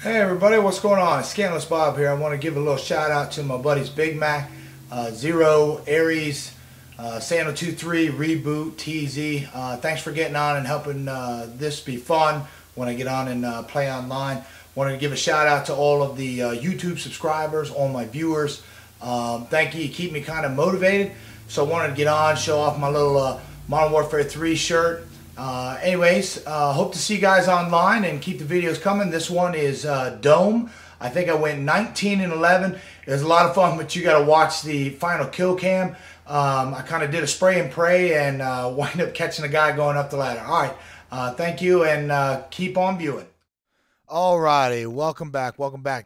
Hey everybody, what's going on? It's Scanless Bob here. I want to give a little shout out to my buddies Big Mac, Zero, Aries, Sano 23, Reboot, TZ. Thanks for getting on and helping this be fun when I get on and play online. Wanted to give a shout out to all of the YouTube subscribers, all my viewers. Thank you. You keep me kind of motivated. So I wanted to get on, show off my little Modern Warfare 3 shirt. Anyways, hope to see you guys online and keep the videos coming. This one is Dome. I think I went 19 and 11. It was a lot of fun, but you got to watch the final kill cam. I kind of did a spray and pray and wind up catching a guy going up the ladder. All right, thank you and keep on viewing. Alrighty, welcome back.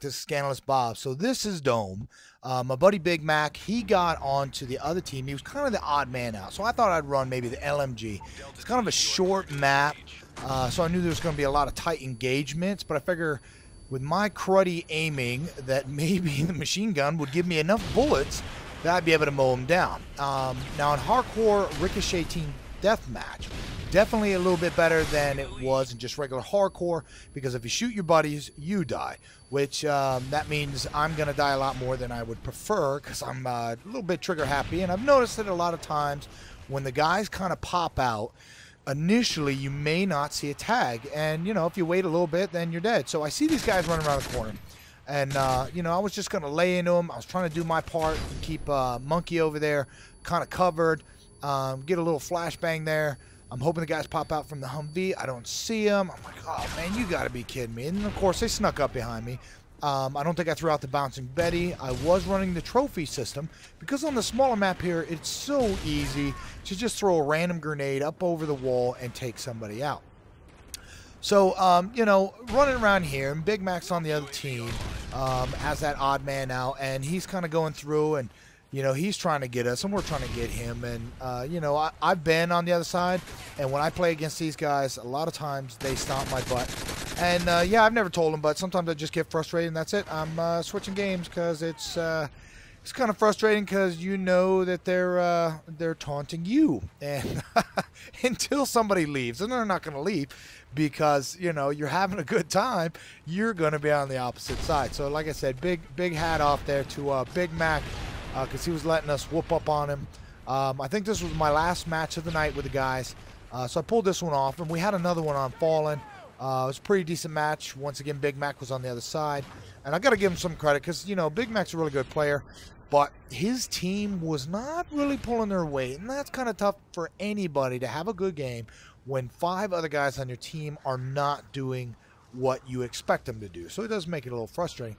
This is Scanless Bob. So this is Dome. My buddy Big Mac, he got onto the other team. He was kind of the odd man out. So I thought I'd run maybe the LMG. It's kind of a short map, so I knew there was going to be a lot of tight engagements, but I figure with my cruddy aiming that maybe the machine gun would give me enough bullets that I'd be able to mow him down. Now in hardcore Ricochet Team Deathmatch, definitely a little bit better than it was in just regular hardcore, because if you shoot your buddies, you die, which that means I'm going to die a lot more than I would prefer, because I'm a little bit trigger happy. And I've noticed that a lot of times when the guys kind of pop out, initially you may not see a tag, and you know, if you wait a little bit, then you're dead. So I see these guys running around the corner, and you know, I was just going to lay into them. I was trying to do my part and keep Monkey over there kind of covered, get a little flashbang there. I'm hoping the guys pop out from the Humvee. I don't see them. I'm like, oh man, you gotta be kidding me. And of course they snuck up behind me. I don't think I threw out the Bouncing Betty. I was running the trophy system because on the smaller map here, it's so easy to just throw a random grenade up over the wall and take somebody out. So, you know, running around here, and Big Mac's on the other team as that odd man out, and he's kind of going through, and you know, he's trying to get us, and we're trying to get him. And, you know, I've been on the other side, and when I play against these guys, a lot of times they stomp my butt. And, yeah, I've never told them, but sometimes I just get frustrated, and that's it. I'm switching games because it's kind of frustrating because you know that they're taunting you. And until somebody leaves, and they're not going to leave because, you know, you're having a good time, you're going to be on the opposite side. So, like I said, big hat off there to Big Mac, because he was letting us whoop up on him. I think this was my last match of the night with the guys, so I pulled this one off, and we had another one on Fallen. It was a pretty decent match. Once again, Big Mac was on the other side, and I got to give him some credit because, you know, Big Mac's a really good player, but his team was not really pulling their weight, and that's kind of tough for anybody to have a good game when 5 other guys on your team are not doing what you expect them to do. So it does make it a little frustrating.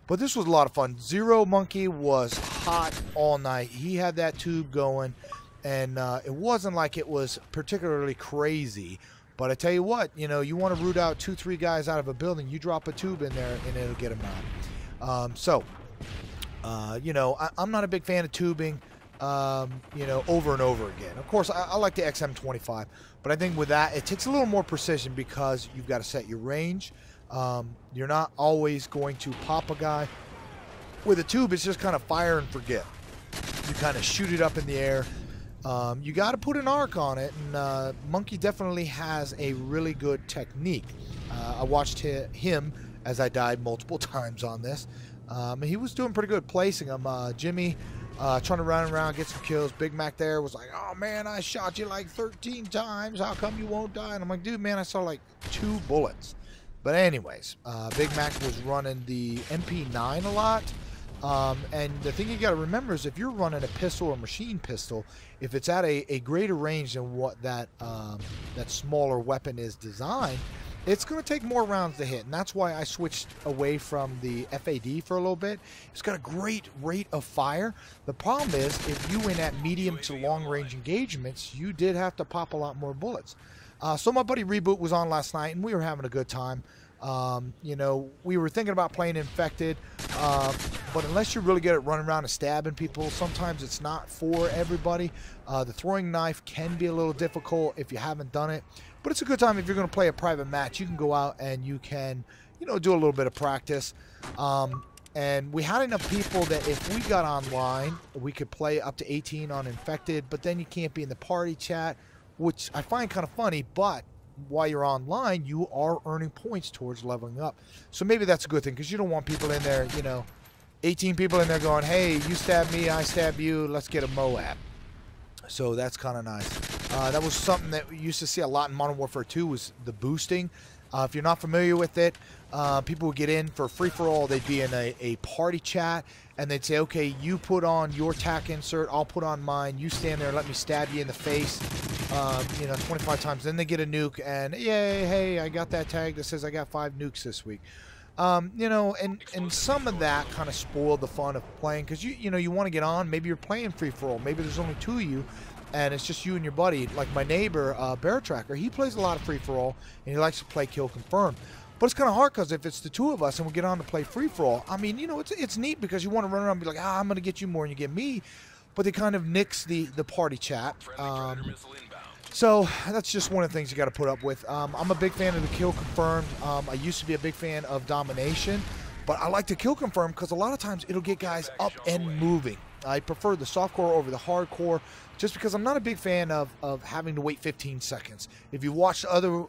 But this was a lot of fun. Zero Monkey was hot all night. He had that tube going, and it wasn't like it was particularly crazy. But I tell you what, you know, you want to root out 2-3 guys out of a building, you drop a tube in there, and it'll get them out. You know, I'm not a big fan of tubing, you know, over and over again. Of course, I like the XM25, but I think with that, it takes a little more precision because you've got to set your range. You're not always going to pop a guy. With a tube, it's just kind of fire and forget. You kind of shoot it up in the air. You got to put an arc on it, and Monkey definitely has a really good technique. I watched him as I died multiple times on this. He was doing pretty good placing them. Jimmy trying to run around, get some kills. Big Mac there was like, oh man, I shot you like 13 times. How come you won't die? And I'm like, dude, man, I saw like 2 bullets. But anyways, Big Mac was running the MP9 a lot. And the thing you got to remember is if you're running a pistol or machine pistol, if it's at a greater range than what that smaller weapon is designed, it's going to take more rounds to hit. And that's why I switched away from the FAD for a little bit. It's got a great rate of fire. The problem is if you went at medium to long range engagements, you did have to pop a lot more bullets. So my buddy Reboot was on last night, and we were having a good time. You know, we were thinking about playing Infected, but unless you're really good at running around and stabbing people, sometimes it's not for everybody. The throwing knife can be a little difficult if you haven't done it, but it's a good time if you're going to play a private match. You can go out and you can, you know, do a little bit of practice. And we had enough people that if we got online, we could play up to 18 on Infected, but then you can't be in the party chat, which I find kind of funny, but while you're online, you are earning points towards leveling up. So maybe that's a good thing, because you don't want people in there, you know, 18 people in there going, hey, you stab me, I stab you, let's get a Moab. So that's kind of nice. That was something that we used to see a lot in Modern Warfare 2, was the boosting. If you're not familiar with it, people would get in for free-for-all. They'd be in a party chat, and they'd say, okay, you put on your tac insert, I'll put on mine, you stand there and let me stab you in the face, you know, 25 times. Then they get a nuke, and yay, hey, I got that tag that says I got 5 nukes this week. You know, and some of that kind of spoiled the fun of playing, because you know, you want to get on. Maybe you're playing free-for-all. Maybe there's only 2 of you, and it's just you and your buddy. Like my neighbor, Bear Tracker, he plays a lot of free-for-all, and he likes to play kill confirm. But it's kind of hard, because if it's the 2 of us and we get on to play free-for-all, I mean, you know, it's neat, because you want to run around and be like, ah, I'm going to get you more and you get me. But they kind of nix the party chat. So that's just one of the things you got to put up with. I'm a big fan of the kill confirmed. I used to be a big fan of domination, but I like to kill confirm because a lot of times it'll get guys up and moving. I prefer the softcore over the hardcore, just because I'm not a big fan of having to wait 15 seconds. If you watch other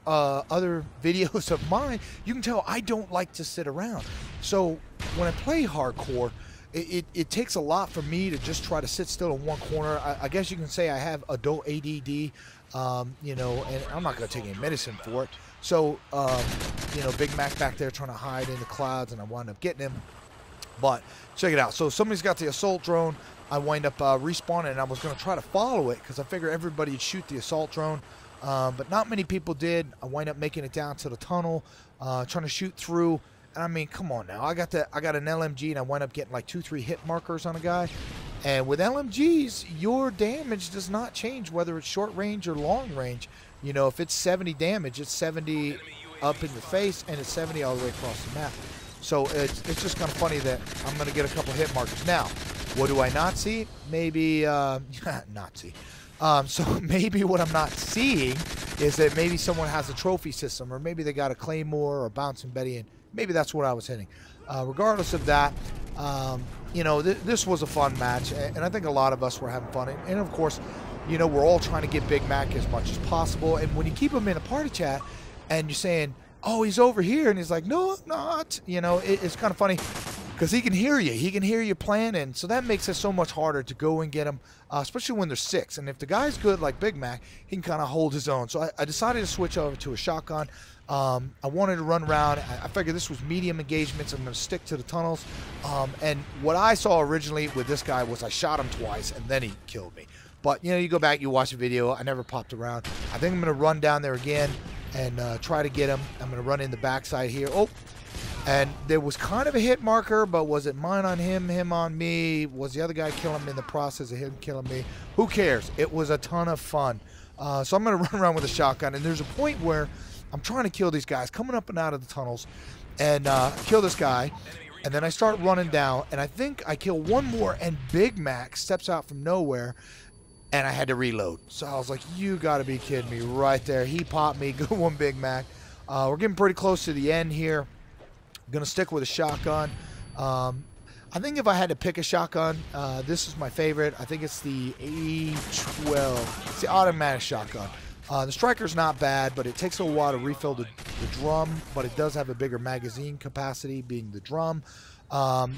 videos of mine, you can tell I don't like to sit around. So when I play hardcore, it takes a lot for me to just try to sit still in one corner. I guess you can say I have adult ADD, you know, and I'm not going to take any medicine for it. So, you know, Big Mac back there trying to hide in the clouds, and I wound up getting him. But check it out. So somebody's got the assault drone. I wind up respawning, and I was going to try to follow it because I figured everybody would shoot the assault drone. But not many people did. I wind up making it down to the tunnel, trying to shoot through. And I mean, come on now. I got an LMG, and I wind up getting like 2-3 hit markers on a guy. And with LMGs, your damage does not change whether it's short range or long range. You know, if it's 70 damage, it's 70 up in the face, and it's 70 all the way across the map. So it's just kind of funny that I'm going to get a couple hit markers. Now, what do I not see? Maybe, not see. So maybe what I'm not seeing is that maybe someone has a trophy system, or maybe they got a Claymore or a Bouncing Betty, and maybe that's what I was hitting. Regardless of that, you know, this was a fun match, and I think a lot of us were having fun. And of course, you know, we're all trying to get Big Mac as much as possible. And when you keep him in a party chat and you're saying, oh, he's over here, and he's like, no, I'm not. You know, it's kind of funny because he can hear you. He can hear you playing, and so that makes it so much harder to go and get him, especially when there's 6. And if the guy's good like Big Mac, he can kind of hold his own. So I decided to switch over to a shotgun. I wanted to run around. I figured this was medium engagements. I'm going to stick to the tunnels. And what I saw originally with this guy was I shot him twice, and then he killed me. But, you know, you go back, you watch the video. I never popped around. I think I'm going to run down there again and try to get him. I'm going to run in the backside here. Oh, and there was kind of a hit marker, but was it mine on him, him on me? Was the other guy killing him in the process of him killing me? Who cares? It was a ton of fun. So I'm going to run around with a shotgun, and there's a point where I'm trying to kill these guys coming up and out of the tunnels, and kill this guy, and then I start running down, and I think I kill one more, and Big Mac steps out from nowhere, and I had to reload. So I was like, you got to be kidding me right there. He popped me. Good one, Big Mac. We're getting pretty close to the end here. I'm going to stick with a shotgun. I think if I had to pick a shotgun, this is my favorite. I think it's the A12. It's the automatic shotgun. The Striker's not bad, but it takes a while to refill the drum, but it does have a bigger magazine capacity, being the drum.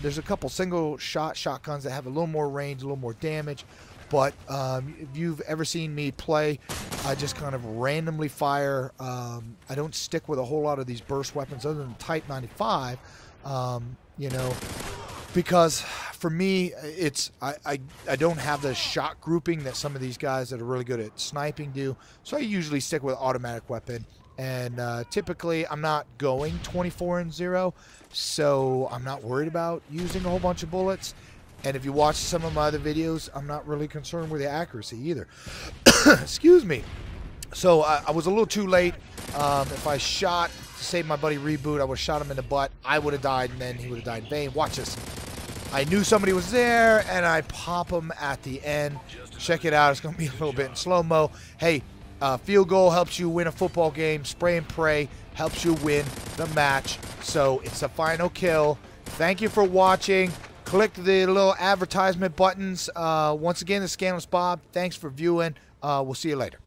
There's a couple single-shot shotguns that have a little more range, a little more damage, but if you've ever seen me play, I just kind of randomly fire. I don't stick with a whole lot of these burst weapons other than Type 95, you know, because for me, it's I don't have the shot grouping that some of these guys that are really good at sniping do. So I usually stick with automatic weapon, and typically I'm not going 24-0, so I'm not worried about using a whole bunch of bullets. And if you watch some of my other videos, I'm not really concerned with the accuracy either. Excuse me. So I was a little too late. If I shot to save my buddy Reboot, I would have shot him in the butt. I would have died, and then he would have died in vain. Watch this. I knew somebody was there, and I pop him at the end. Check it out. It's going to be a little bit in slow-mo. Hey, field goal helps you win a football game. Spray and pray helps you win the match. So it's a final kill. Thank you for watching. Click the little advertisement buttons. Once again, this is Scandalous Bob. Thanks for viewing. We'll see you later.